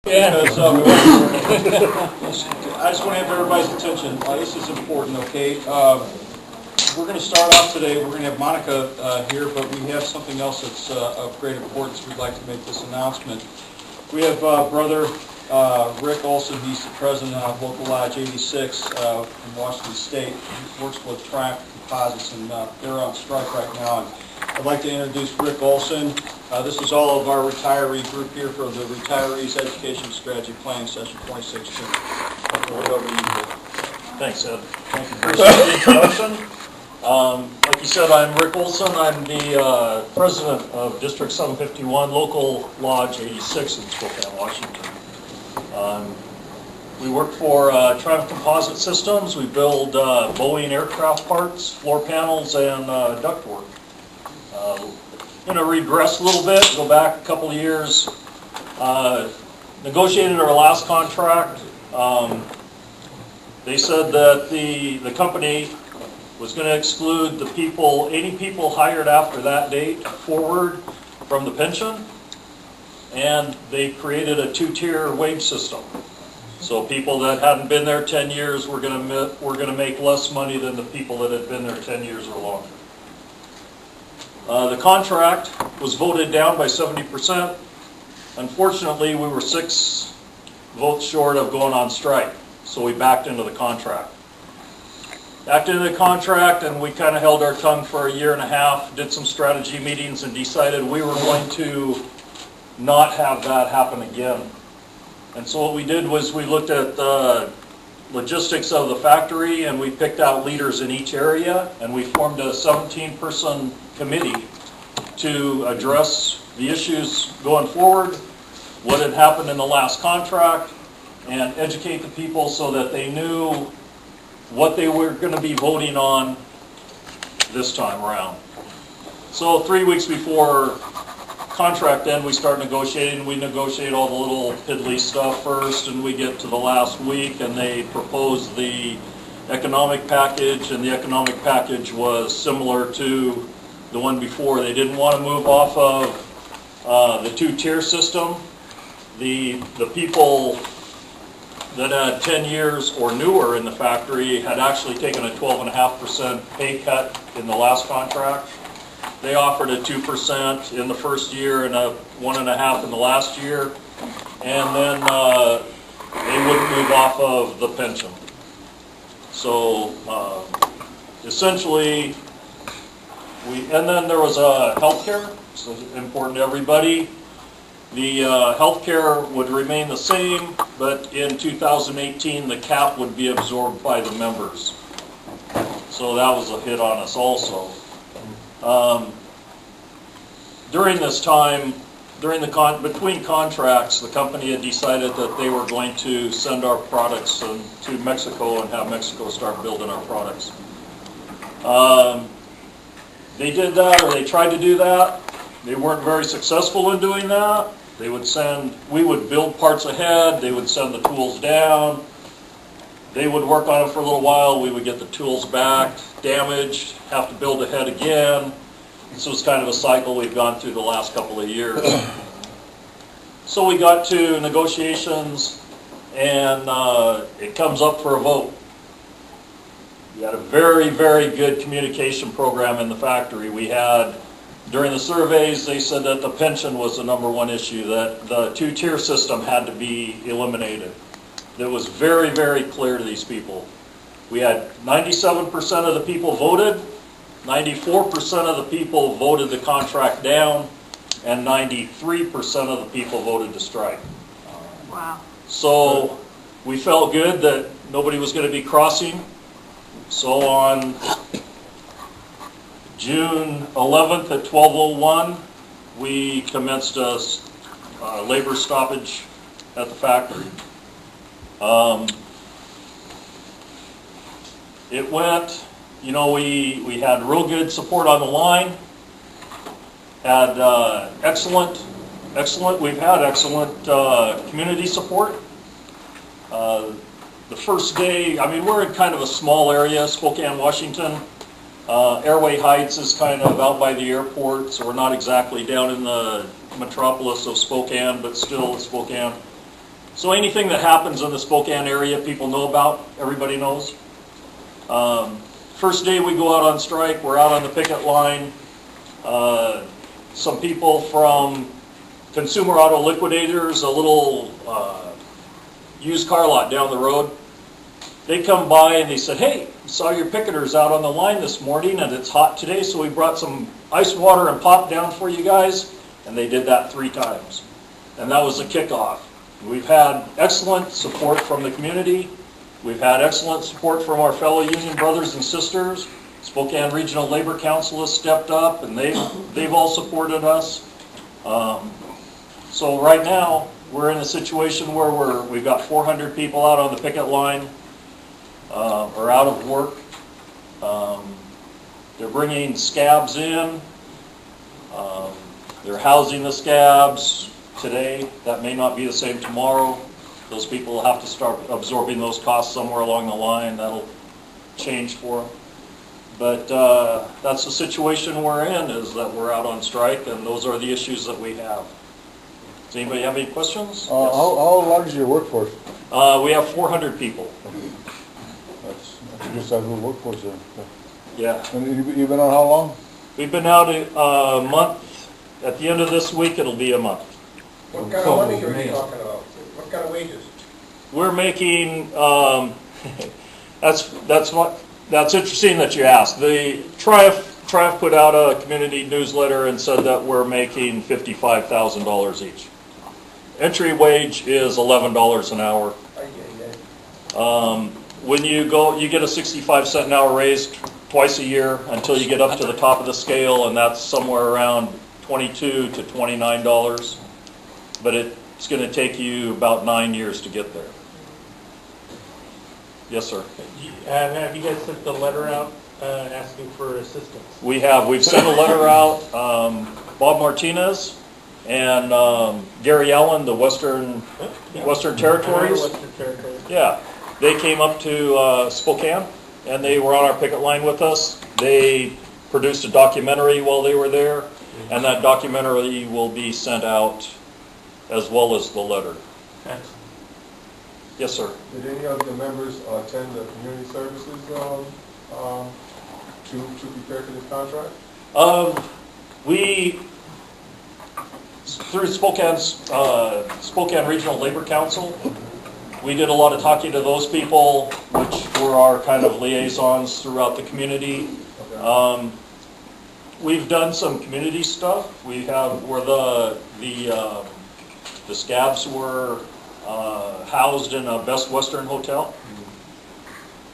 Because I just want to have everybody's attention. This is important, okay? We're going to start off today. We're going to have Monica here, but we have something else that's of great importance. We'd like to make this announcement. We have Brother Rick Olson. He's the president of Local Lodge 86 in Washington State. He works with Triumph Composites, and they're on strike right now. And I'd like to introduce Rick Olson. This is all of our retiree group here for the Retirees Education Strategy Planning Session 2016. Over to you, Rick. Thanks, Ed. Thank you for the introduction. Like you said, I'm Rick Olson. I'm the president of District 751, Local Lodge 86 in Spokane, Washington. We work for Triumph Composite Systems. We build Boeing aircraft parts, floor panels, and ductwork. I'm going to regress a little bit, go back a couple of years. Negotiated our last contract. They said that the company was going to exclude the people, 80 people hired after that date forward from the pension, and they created a two-tier wage system. So people that hadn't been there 10 years were going to make less money than the people that had been there 10 years or longer. The contract was voted down by 70%. Unfortunately, we were 6 votes short of going on strike, so we backed into the contract. Backed into the contract, and we kind of held our tongue for a year and a half, did some strategy meetings, and decided we were going to not have that happen again. And so what we did was we looked at the logistics of the factory, and we picked out leaders in each area, and we formed a 17-person committee to address the issues going forward, what had happened in the last contract, and educate the people so that they knew what they were going to be voting on this time around. So 3 weeks before contract end, we start negotiating. We negotiate all the little piddly stuff first, and we get to the last week, and they propose the economic package, and the economic package was similar to the one before. They didn't want to move off of the two-tier system. The people that had 10 years or newer in the factory had actually taken a 12.5% pay cut in the last contract. They offered a 2% in the first year and a 1.5% in the last year, and then they wouldn't move off of the pension. So essentially, and then there was health care, so important to everybody. The health care would remain the same, but in 2018 the cap would be absorbed by the members. So that was a hit on us also. During this time, between contracts, the company had decided that they were going to send our products to Mexico and have Mexico start building our products. They did that, or they tried to do that. They weren't very successful in doing that. We would build parts ahead, they would send the tools down, they would work on it for a little while, we would get the tools back, damaged, have to build ahead again. This was kind of a cycle we've gone through the last couple of years. So we got to negotiations, and it comes up for a vote. We had a very, very good communication program in the factory. We had, during the surveys, they said that the pension was the #1 issue, that the two-tier system had to be eliminated. That was very, very clear to these people. We had 97% of the people voted, 94% of the people voted the contract down, and 93% of the people voted to strike. Wow. So we felt good that nobody was going to be crossing. So on June 11th at 12:01, we commenced a labor stoppage at the factory. It went, we had real good support on the line, had we've had excellent community support. The first day, we're in kind of a small area, Spokane, Washington. Airway Heights is kind of out by the airport, so we're not exactly down in the metropolis of Spokane, but still Spokane. So anything that happens in the Spokane area, people know about, everybody knows. First day we go out on strike, we're out on the picket line. Some people from Consumer Auto Liquidators, a little used car lot down the road, they come by and they said, hey, saw your picketers out on the line this morning and it's hot today, so we brought some ice water and pop down for you guys. And they did that 3 times. And that was the kickoff. We've had excellent support from the community. We've had excellent support from our fellow union brothers and sisters. Spokane Regional Labor Council has stepped up and they've all supported us. So right now, we're in a situation where we've got 400 people out on the picket line, or out of work. They're bringing scabs in. They're housing the scabs today. That may not be the same tomorrow. Those people will have to start absorbing those costs somewhere along the line. That'll change for them. But that's the situation we're in, is that we're out on strike, and those are the issues that we have. Does anybody have any questions? How large is your workforce? We have 400 people. That's a good sized little workforce there. Yeah. And you've been on how long? We've been out a month. At the end of this week, it'll be a month. What kind of money are you talking about? What kind of wages? We're making, that's interesting that you asked. The Triumph put out a community newsletter and said that we're making $55,000 each. Entry wage is $11 an hour. When you go, you get a 65-cent an hour raise twice a year until you get up to the top of the scale, and that's somewhere around $22 to $29. But it's going to take you about 9 years to get there. Yes, sir. Have you guys sent the letter out asking for assistance? We have. We've sent a letter out. Bob Martinez and Gary Allen, the Western Territories. Western Territories. Yeah, they came up to Spokane and they were on our picket line with us. They produced a documentary while they were there, and that documentary will be sent out as well as the letter. Excellent. Yes, sir. Did any of the members attend the community services to prepare for this contract? We, through Spokane Regional Labor Council, we did a lot of talking to those people, which were our kind of liaisons throughout the community. Okay. We've done some community stuff. We have where the scabs were housed in a Best Western hotel.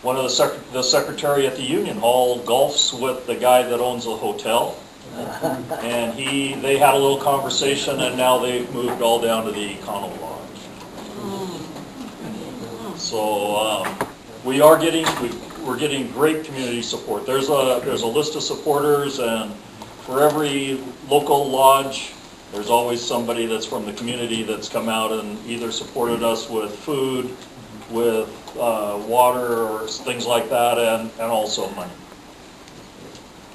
One of the secretary at the union hall golfs with the guy that owns the hotel, and they had a little conversation, and now they've moved all down to the Econo Lodge. So we're getting great community support. There's a list of supporters, and for every local lodge, there's always somebody that's from the community that's come out and either supported us with food, with water, or things like that, and also money.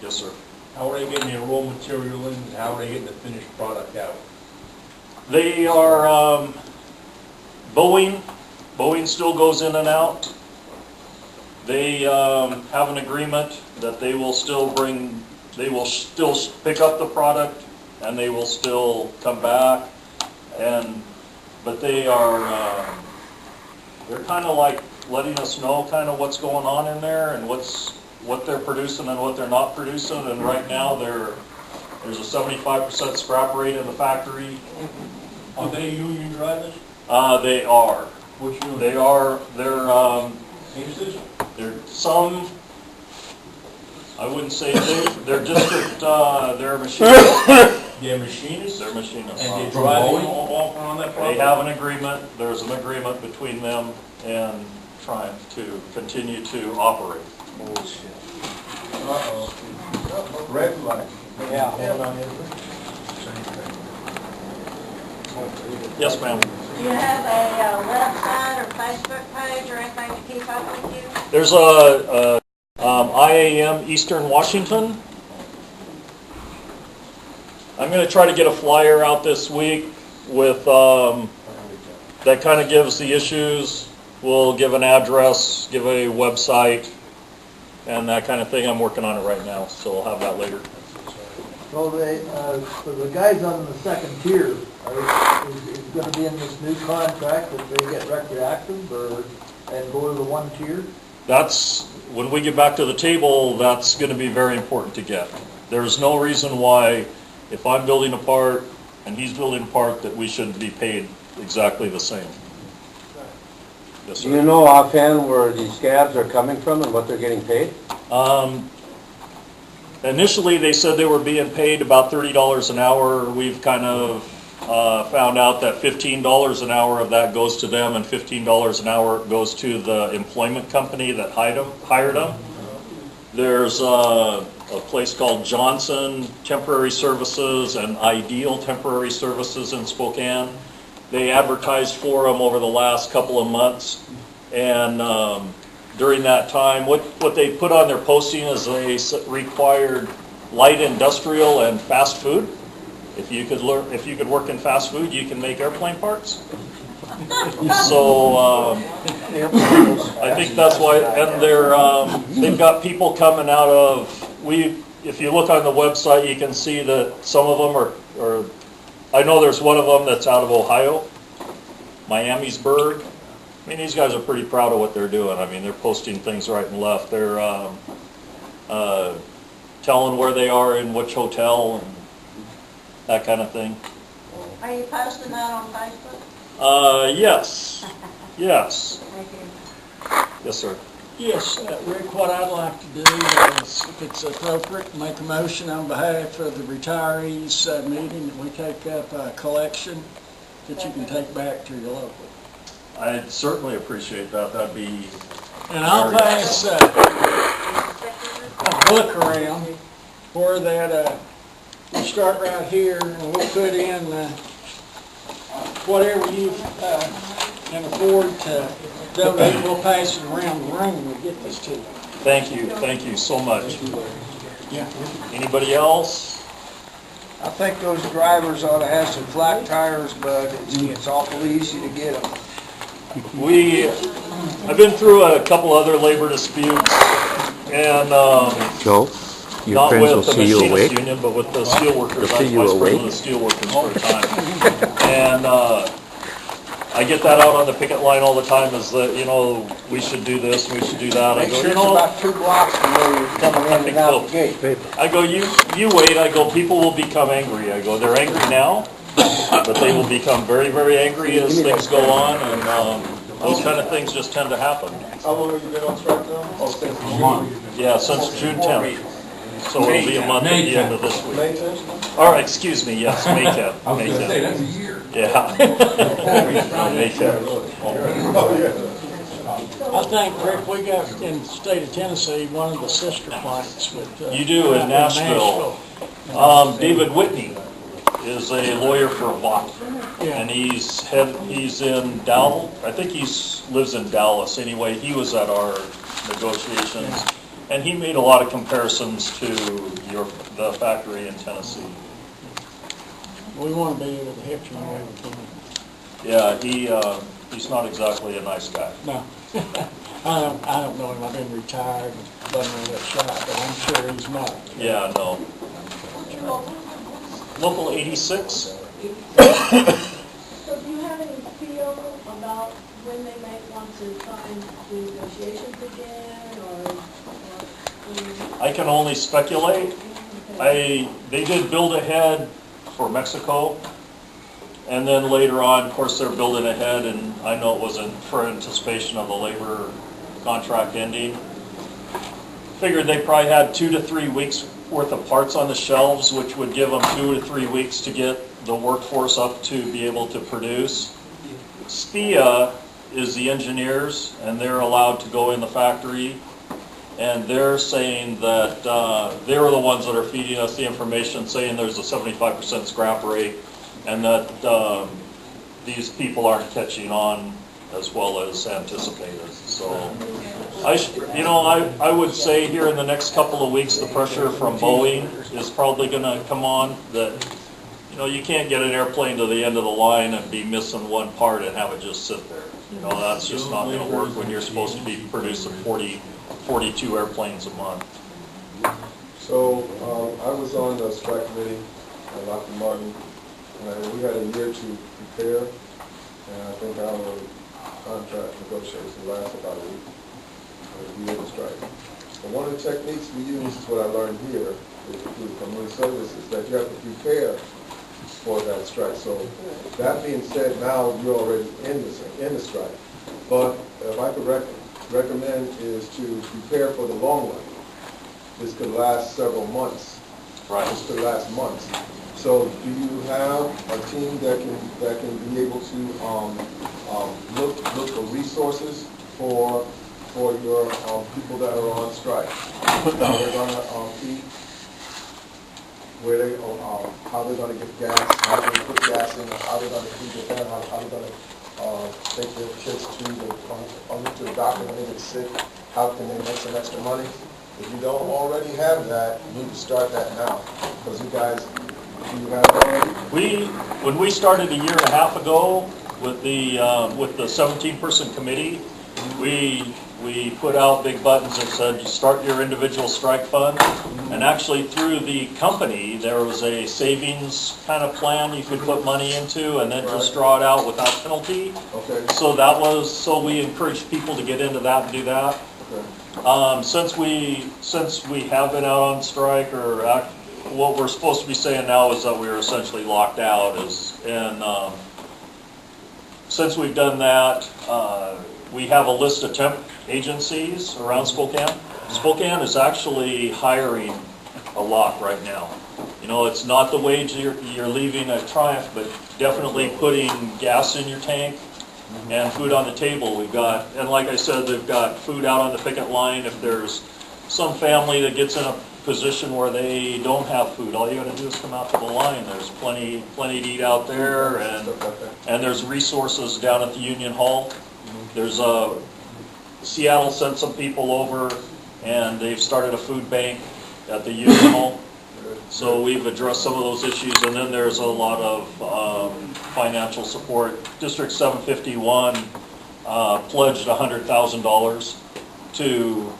Yes, sir. How are they getting the raw material in, and how are they getting the finished product out? They are Boeing still goes in and out. They have an agreement that they will still pick up the product, and they will still come back, but they are they're kind of like letting us know kind of what's going on in there and what they're producing and what they're not producing. And right now there's a 75% scrap rate in the factory. Are they union drivers? They are. Which union? They are. They're some. I wouldn't say they're district. They're machinists. They're machinists? They're machinists. And they're driving on that They product? have an agreement. There's an agreement between them and Triumph to continue to operate. Red light. Yes, ma'am. Do you have a website or Facebook page or anything to keep up with you? There's a IAM Eastern Washington. I'm going to try to get a flyer out this week with that kind of gives the issues. We'll give an address, give a website, and that kind of thing. I'm working on it right now, so I'll have that later. So for the guys on the second tier, is gonna be in this new contract that they get retroactive and go to the one tier? That's, when we get back to the table, that's going to be very important to get. There's no reason why, if I'm building a part and he's building a part, that we shouldn't be paid exactly the same. Yes, Do you sir. know offhand where these scabs are coming from and what they're getting paid? Initially, they said they were being paid about $30 an hour. We've kind of found out that $15 an hour of that goes to them and $15 an hour goes to the employment company that hired them. There's a place called Johnson Temporary Services and Ideal Temporary Services in Spokane. They advertised for them over the last couple of months, and during that time, what they put on their posting is they required light industrial and fast food. If you could work in fast food, you can make airplane parts. So I think that's why, and they've got people coming out of, if you look on the website, you can see that some of them are I know there's one of them that's out of Ohio, Miamisburg. I mean, these guys are pretty proud of what they're doing. I mean, they're posting things right and left. They're telling where they are in which hotel and that kind of thing. Are you posting that on Facebook? Yes. Yes. Thank you. Yes, sir. Yes, Rick, what I'd like to do is, if it's appropriate, make a motion on behalf of the retirees meeting that we take up a collection that you can take back to your local. I'd certainly appreciate that. That'd be... And I'll pass a book around where that, you start right here and we'll put in whatever you can afford to donate. We'll pass it around the room and we'll get this to you. Thank you so much. Yeah. Anybody else? I think those drivers ought to have some flat tires, but it's awful easy to get them. I've been through a couple other labor disputes, and Joe, your not friends will with the see you machinist awake. union, but with the steelworkers. They'll I see was you vice awake. president of the steelworkers for a time, and I get that out on the picket line all the time. Is that we should do this, we should do that. I Make go, sure it's about 2 blocks from where you're coming in and out the gate. I go, you wait. I go, people will become angry. I go, they're angry now, but they will become very, very angry as things go on, and those kind of things just tend to happen. How long have you been on strike now? Oh, since June. Yeah, since June 10th. So it'll be a month at the end of this week. May 10th? All right, excuse me, yes, May 10th. I was May gonna 10th. say, that's a year. Yeah. May 10th. Oh, yeah. I think, Rick, we got in the state of Tennessee one of the sister plants with. You do in Nashville. David Whitney is a lawyer for Vought. And he's in Dallas. I think he lives in Dallas anyway. He was at our negotiations, and he made a lot of comparisons to the factory in Tennessee. We want to be able to help you wherever we can. Yeah, he's not exactly a nice guy. No, I don't know him. I've been retired and done all that shop, but I'm sure he's not. Yeah, no. Local 86. So do you have any feel about when they might want to try and do negotiations again, or? I can only speculate. They did build ahead for Mexico, and then later on, of course, they're building ahead, and I know it wasn't for anticipation of the labor contract ending. Figured they probably had 2 to 3 weeks worth of parts on the shelves, which would give them 2 to 3 weeks to get the workforce up to be able to produce. SPIA is the engineers, and they're allowed to go in the factory, and they're saying that they're the ones that are feeding us the information, saying there's a 75% scrap rate, and that these people aren't catching on as well as anticipated. So I would say here in the next couple of weeks, the pressure from Boeing is probably going to come on, that You know, you can't get an airplane to the end of the line and be missing one part and have it just sit there. You know, that's just not going to work when you're supposed to be producing 42 airplanes a month. So, I was on the strike committee, Lockheed Martin, and we had a year to prepare, and I think our contract negotiations lasted about a week, a year to strike. And one of the techniques we use is what I learned here, is through community services, that you have to prepare for that strike. So that being said, now you're already in the strike. But if I could recommend is to prepare for the long run. This could last several months. Right. This could last months. So do you have a team that can be able to look for resources for your people that are on strike? How they're gonna feed, where they how they're gonna get gas, how they're gonna put gas in, how they're gonna feed their family, how they're gonna take their kids to the doctor when they get sick, how can they make some extra money? If you don't already have that, you need to start that now, because you guys, you have it already. When we started a year and a half ago with the 17-person committee, we put out big buttons that said, you start your individual strike fund. And actually through the company, there was a savings kind of plan you could put money into and then just draw it out without penalty. Okay. So we encouraged people to get into that and do that. Okay. Since we have been out on strike, or what we're supposed to be saying now is that we are essentially locked out. Since we've done that, we have a list of temp agencies around Spokane. Spokane is actually hiring a lot right now. You know, it's not the wage you're leaving at Triumph, but definitely putting gas in your tank and food on the table. And like I said, they've got food out on the picket line. If there's some family that gets in a position where they don't have food, all you got to do is come out to the line. There's plenty to eat out there, and there's resources down at the Union Hall. There's Seattle sent some people over, and they've started a food bank at the Union Hall. So we've addressed some of those issues, and then there's a lot of financial support. District 751 pledged $100,000 to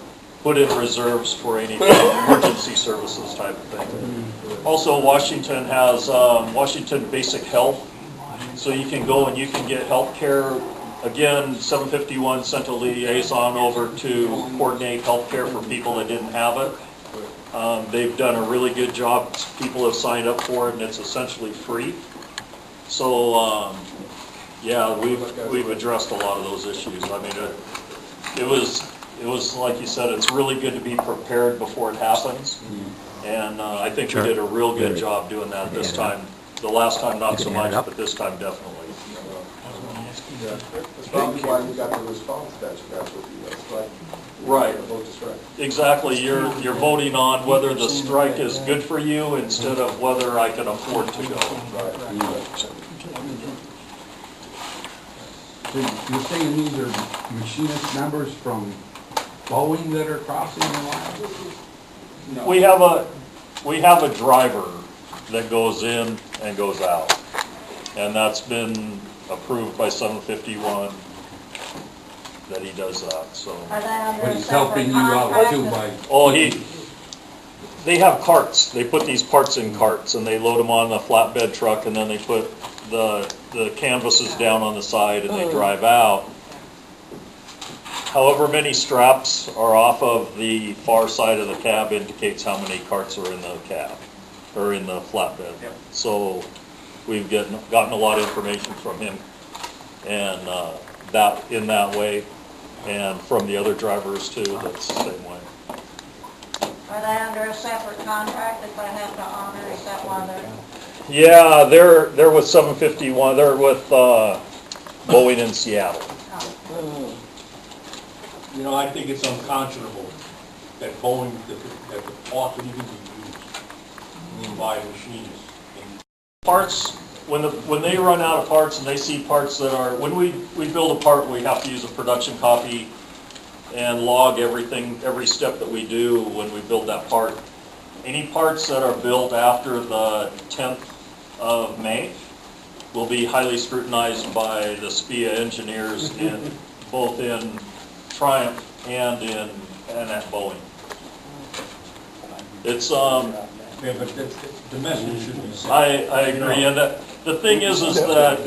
put in reserves for any emergency services type of thing. Also, Washington has Washington Basic Health, so you can go and you can get health care. Again, 751 sent a liaison over to coordinate health care for people that didn't have it. They've done a really good job. People have signed up for it, and it's essentially free. So, yeah, we've addressed a lot of those issues. I mean, it was like you said, it's really good to be prepared before it happens. And I think we did a real good job doing that this time. The last time not so much, but this time definitely. Yeah, that's probably why you got the response that you got with the strike. Right. Vote to strike. Exactly. You're voting on whether the strike is good for you instead of whether I can afford to go. So you're saying these are machinist numbers from Boeing that are crossing the line? No. We have a driver that goes in and goes out, and that's been approved by 751 that he does that. So. Are they under But a he's separate helping you out contract? too by... Oh, they have carts. They put these parts in carts, and they load them on the flatbed truck, and then they put the canvases down on the side, and they drive out. However many straps are off of the far side of the cab indicates how many carts are in the cab, or in the flatbed. Yep. So we've gotten a lot of information from him, and in that way, and from the other drivers too, that's the same way. Are they under a separate contract that they have to honor? Is that why they're? Yeah, they're with 751. They're with Boeing in Seattle. You know, I think it's unconscionable that Boeing, that the parts would even be used by machinists. Parts, when they run out of parts and they see parts that are, when we build a part, we have to use a production copy and log everything, every step that we do when we build that part. Any parts that are built after the 10th of May will be highly scrutinized by the SPIA engineers both in Triumph and at Boeing. It's, Yeah, but the message should be sent. I agree, and the thing is that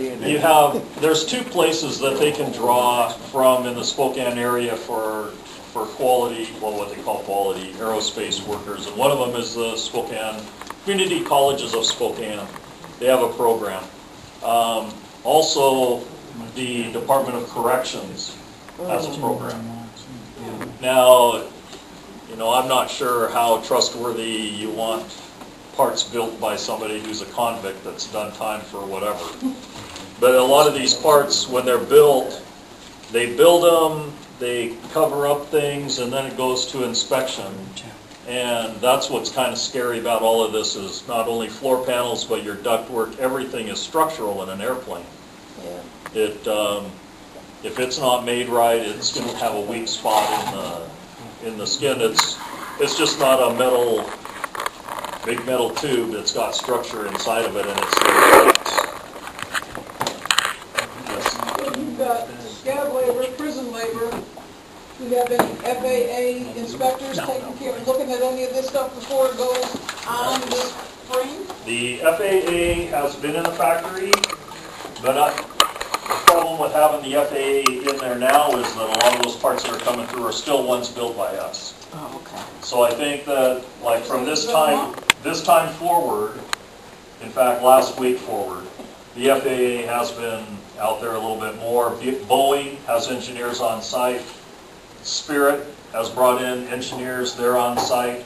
there's two places that they can draw from in the Spokane area for quality, well, what they call quality aerospace workers, and one of them is the Spokane, Community Colleges of Spokane. They have a program. Also, the Department of Corrections has a program. Now, I'm not sure how trustworthy you want parts built by somebody who's a convict that's done time for whatever. But a lot of these parts, when they're built, they build them, they cover up things, and then it goes to inspection. And that's what's kind of scary about all of this is not only floor panels, but your ductwork, everything is structural in an airplane. If it's not made right, it's going to have a weak spot in the skin. It's just not a big metal tube that's got structure inside of it, and it's Well, you've got scab labor, prison labor. Do you have any FAA inspectors taking care, looking at any of this stuff before it goes on this spring? The FAA has been in the factory, but the problem with having the FAA in there now is that a lot of those parts that are coming through are still ones built by us. Oh, okay. So I think that, like, from this time forward, in fact, last week forward, the FAA has been out there a little bit more. Boeing has engineers on site. Spirit has brought in engineers, they're on site.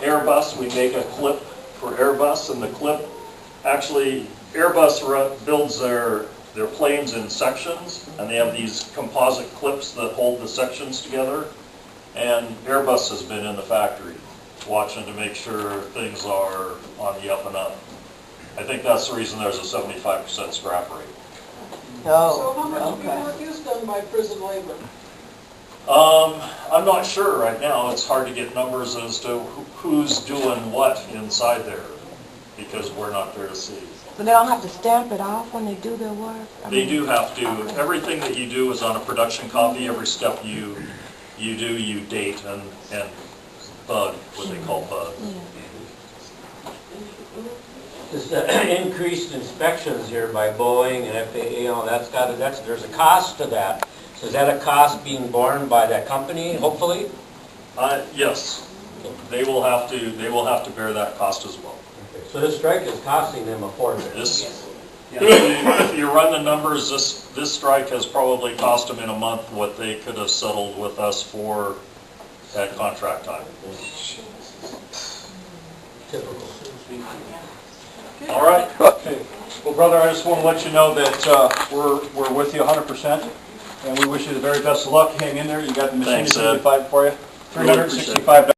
Airbus, we make a clip for Airbus, and the clip, actually, Airbus builds their planes in sections, and they have these composite clips that hold the sections together. And Airbus has been in the factory watching to make sure things are on the up and up. I think that's the reason there's a 75% scrap rate. So how much of your work is done by prison labor? I'm not sure right now. It's hard to get numbers as to who's doing what inside there because we're not there to see. So they don't have to stamp it off when they do their work? They do have to. Everything that you do is on a production copy. Every step you do, you date and bug, what they call bug. This increased inspections here by Boeing and FAA, there's a cost to that. So is that a cost being borne by that company, hopefully? Yes, they will have to bear that cost as well. Okay. So this strike is costing them a fortune. If you run the numbers, this strike has probably cost them in a month what they could have settled with us for at contract time. Typical. All right. Okay. Well, brother, I just want to let you know that we're with you 100%, and we wish you the very best of luck. Hang in there. You got the machine to fight for you. $365